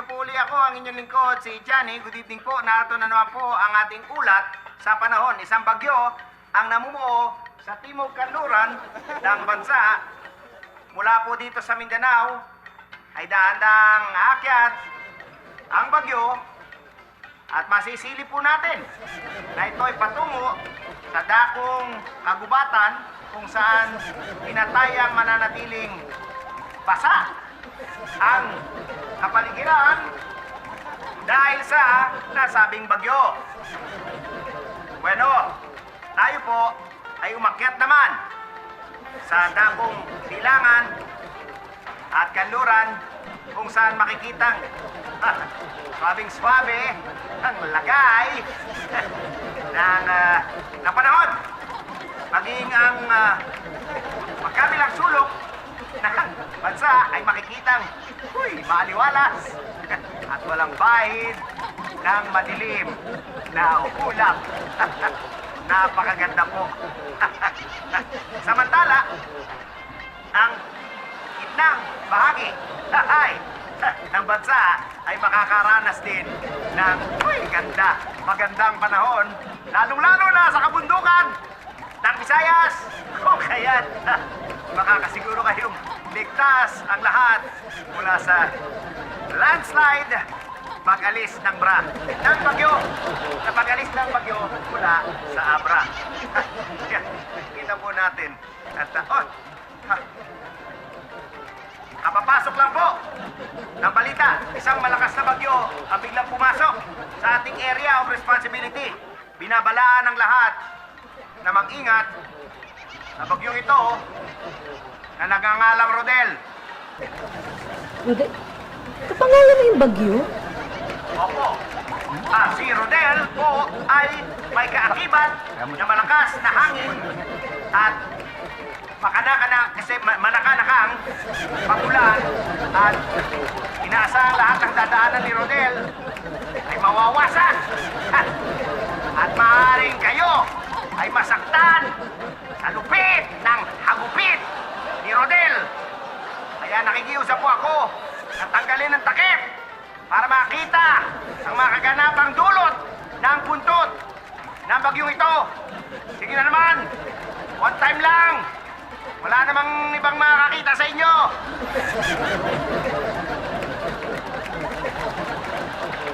po uli ako, ang inyong lingkod, si Johnny. Good evening po. Narito na naman po ang ating ulat sa panahon. Isang bagyo ang namumuo sa timog kanluran ng bansa. Mula po dito sa Mindanao ay dahan-dahang aakyat ang bagyo at masisili po natin na ito'y patungo sa dakong kagubatan kung saan pinatayang mananatiling basa ang kapaligiran dahil sa nasabing bagyo. Bueno, tayo po ay umakyat naman sa dakong bilangan at kanluran kung saan makikitang swabing-swabe ang lagay ng panahon. Maging ang magkabilang sulok ng bansa ay makikitang maliwalas at walang bahid ng madilim na ulap. Napakaganda po. Samantala, ang gitnang bahagi ng bansa ay makakaranas din ng magandang panahon, lalong-lalo na sa kabundukan ng Visayas. O kaya't makakasiguro kayong ligtas ang lahat mula sa landslide, pag-alis ng bagyo, sa pag-alis ng bagyo mula sa Abra. Kita po natin. At, kapapasok lang po ng balita, isang malakas na bagyo ang biglang pumasok sa ating area of responsibility. Binabalaan ng lahat na mag-ingat na bagyong ito na nagangalang Rodel. Rodel? Kapangalan mo yung bagyo? Opo. Si Rodel po ay may kaakibat na malakas na hangin at manakanakang pagulan at inaasahang lahat ng dadaanan ni Rodel ay mawawasak at maaaring kayo ay masaktan sa lupit ng hagupit ni Rodel. Kaya nakikiusap po ako na tanggalin ang takip para makita ang mga kaganapang dulot ng buntot ng bagyong ito. Sige na naman, one time lang. Wala namang ibang makakita sa inyo.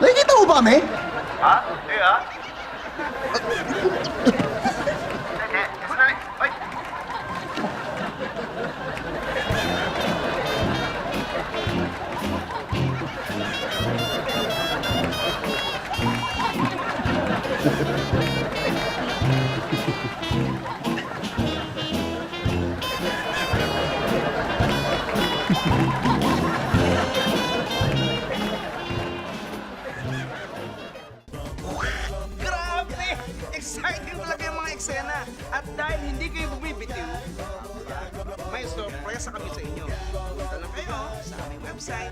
Nakikita mo ba kami? Ha? Oy. Grabe! Exciting talaga yung mga eksena. At dahil hindi kayo bumibitiw, may sorpresa kami sa inyo. Punta lang kayo sa aming website